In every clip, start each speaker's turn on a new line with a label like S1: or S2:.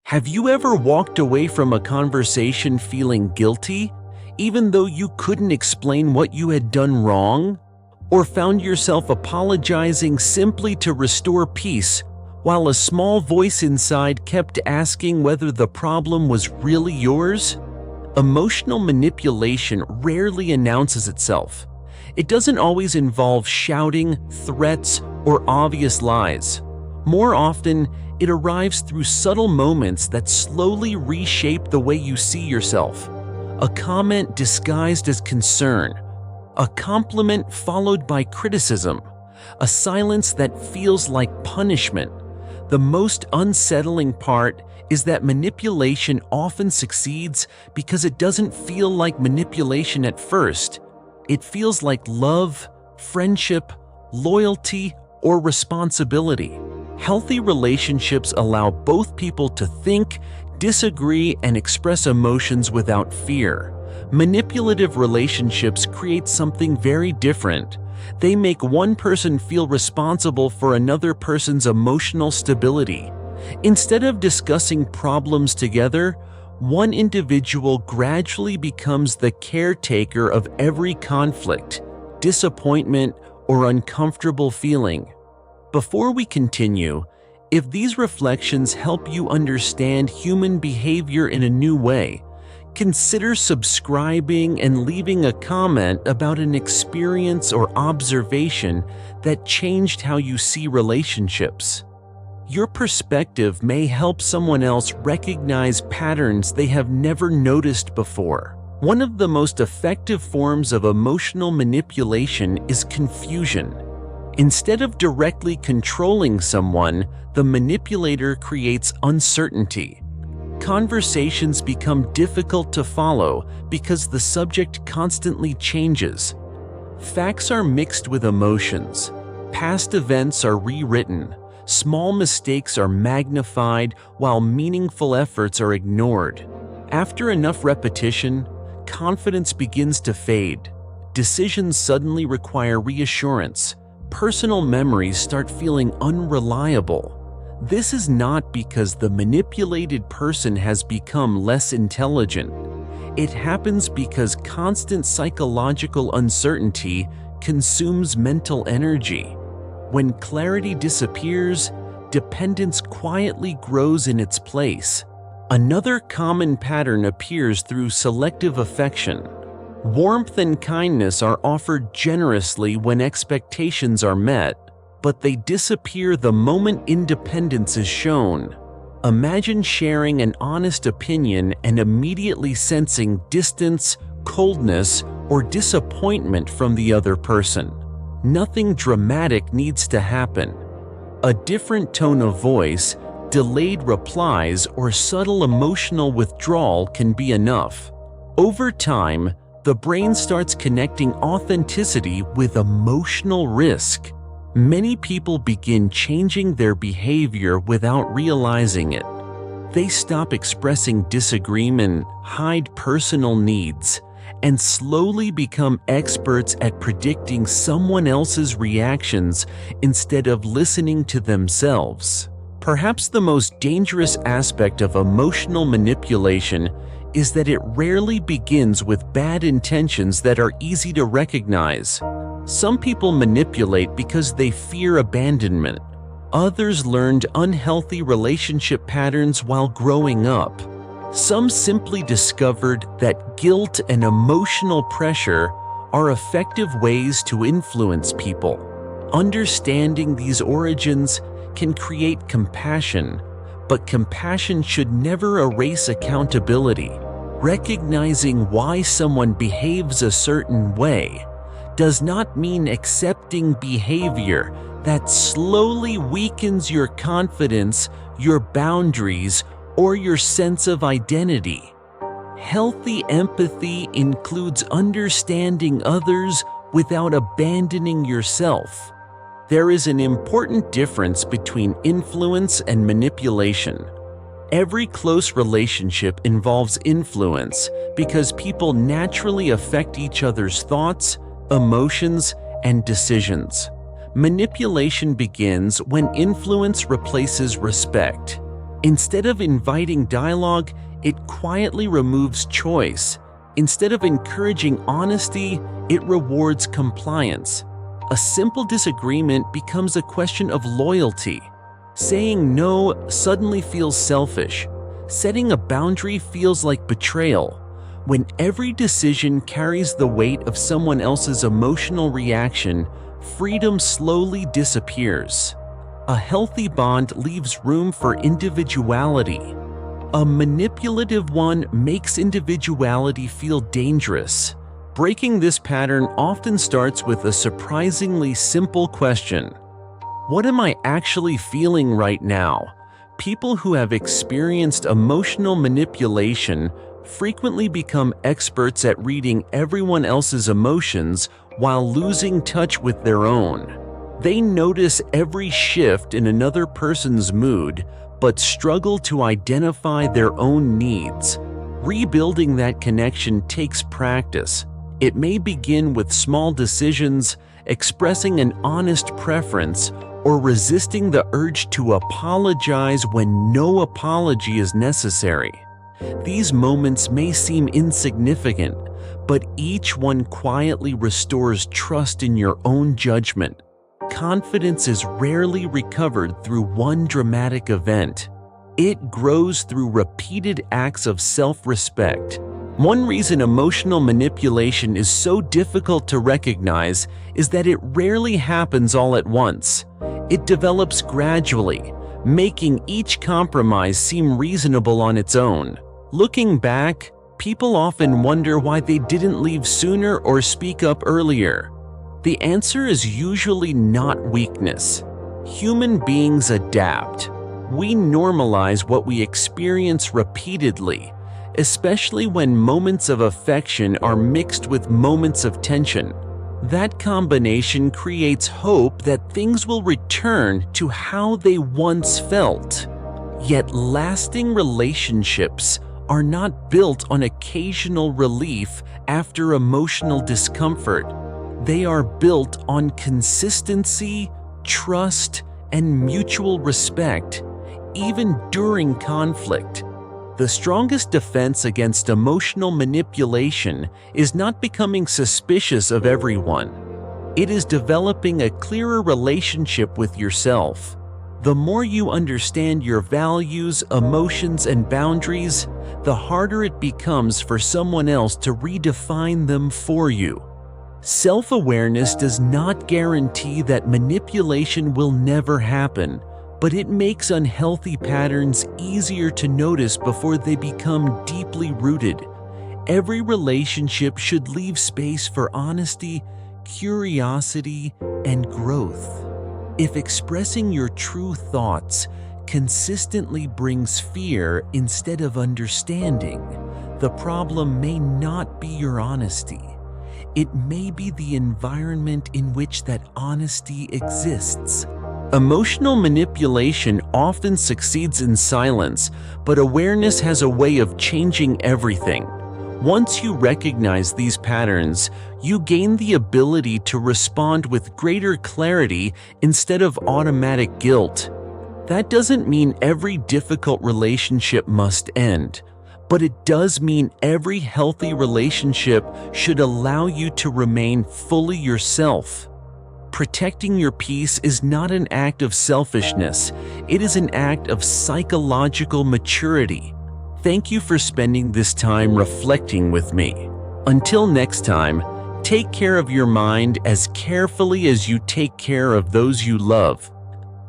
S1: Have you ever walked away from a conversation feeling guilty, even though you couldn't explain what you had done wrong? Or found yourself apologizing simply to restore peace, while a small voice inside kept asking whether the problem was really yours? Emotional manipulation rarely announces itself. It doesn't always involve shouting, threats, or obvious lies. More often, it arrives through subtle moments that slowly reshape the way you see yourself. A comment disguised as concern, a compliment followed by criticism, a silence that feels like punishment. The most unsettling part is that manipulation often succeeds because it doesn't feel like manipulation at first. It feels like love, friendship, loyalty, or responsibility. Healthy relationships allow both people to think, disagree, and express emotions without fear. Manipulative relationships create something very different. They make one person feel responsible for another person's emotional stability. Instead of discussing problems together, one individual gradually becomes the caretaker of every conflict, disappointment, or uncomfortable feeling. Before we continue, if these reflections help you understand human behavior in a new way, consider subscribing and leaving a comment about an experience or observation that changed how you see relationships. Your perspective may help someone else recognize patterns they have never noticed before. One of the most effective forms of emotional manipulation is confusion. Instead of directly controlling someone, the manipulator creates uncertainty. Conversations become difficult to follow because the subject constantly changes. Facts are mixed with emotions. Past events are rewritten. Small mistakes are magnified while meaningful efforts are ignored. After enough repetition, confidence begins to fade. Decisions suddenly require reassurance. Personal memories start feeling unreliable. This is not because the manipulated person has become less intelligent. It happens because constant psychological uncertainty consumes mental energy. When clarity disappears, dependence quietly grows in its place. Another common pattern appears through selective affection. Warmth and kindness are offered generously when expectations are met, but they disappear the moment independence is shown. Imagine sharing an honest opinion and immediately sensing distance, coldness, or disappointment from the other person. Nothing dramatic needs to happen. A different tone of voice, delayed replies, or subtle emotional withdrawal can be enough. Over time, the brain starts connecting authenticity with emotional risk. Many people begin changing their behavior without realizing it. They stop expressing disagreement, hide personal needs, and slowly become experts at predicting someone else's reactions instead of listening to themselves. Perhaps the most dangerous aspect of emotional manipulation is that it rarely begins with bad intentions that are easy to recognize. Some people manipulate because they fear abandonment. Others learned unhealthy relationship patterns while growing up. Some simply discovered that guilt and emotional pressure are effective ways to influence people. Understanding these origins can create compassion, but compassion should never erase accountability. Recognizing why someone behaves a certain way does not mean accepting behavior that slowly weakens your confidence, your boundaries, or your sense of identity. Healthy empathy includes understanding others without abandoning yourself. There is an important difference between influence and manipulation. Every close relationship involves influence because people naturally affect each other's thoughts, emotions, and decisions. Manipulation begins when influence replaces respect. Instead of inviting dialogue, it quietly removes choice. Instead of encouraging honesty, it rewards compliance. A simple disagreement becomes a question of loyalty. Saying no suddenly feels selfish. Setting a boundary feels like betrayal. When every decision carries the weight of someone else's emotional reaction, freedom slowly disappears. A healthy bond leaves room for individuality. A manipulative one makes individuality feel dangerous. Breaking this pattern often starts with a surprisingly simple question. What am I actually feeling right now? People who have experienced emotional manipulation frequently become experts at reading everyone else's emotions while losing touch with their own. They notice every shift in another person's mood, but struggle to identify their own needs. Rebuilding that connection takes practice. It may begin with small decisions, expressing an honest preference, or resisting the urge to apologize when no apology is necessary. These moments may seem insignificant, but each one quietly restores trust in your own judgment. Confidence is rarely recovered through one dramatic event. It grows through repeated acts of self-respect. One reason emotional manipulation is so difficult to recognize is that it rarely happens all at once. It develops gradually, making each compromise seem reasonable on its own. Looking back, people often wonder why they didn't leave sooner or speak up earlier. The answer is usually not weakness. Human beings adapt. We normalize what we experience repeatedly, especially when moments of affection are mixed with moments of tension. That combination creates hope that things will return to how they once felt. Yet lasting relationships are not built on occasional relief after emotional discomfort. They are built on consistency, trust, and mutual respect, even during conflict. The strongest defense against emotional manipulation is not becoming suspicious of everyone. It is developing a clearer relationship with yourself. The more you understand your values, emotions, and boundaries, the harder it becomes for someone else to redefine them for you. Self-awareness does not guarantee that manipulation will never happen, but it makes unhealthy patterns easier to notice before they become deeply rooted. Every relationship should leave space for honesty, curiosity, and growth. If expressing your true thoughts consistently brings fear instead of understanding, the problem may not be your honesty. It may be the environment in which that honesty exists. Emotional manipulation often succeeds in silence, but awareness has a way of changing everything. Once you recognize these patterns, you gain the ability to respond with greater clarity instead of automatic guilt. That doesn't mean every difficult relationship must end, but it does mean every healthy relationship should allow you to remain fully yourself. Protecting your peace is not an act of selfishness, it is an act of psychological maturity. Thank you for spending this time reflecting with me. Until next time, take care of your mind as carefully as you take care of those you love.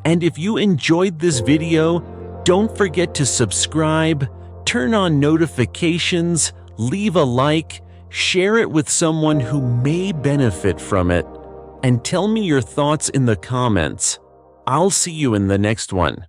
S1: And if you enjoyed this video, don't forget to subscribe, turn on notifications, leave a like, share it with someone who may benefit from it, and tell me your thoughts in the comments. I'll see you in the next one.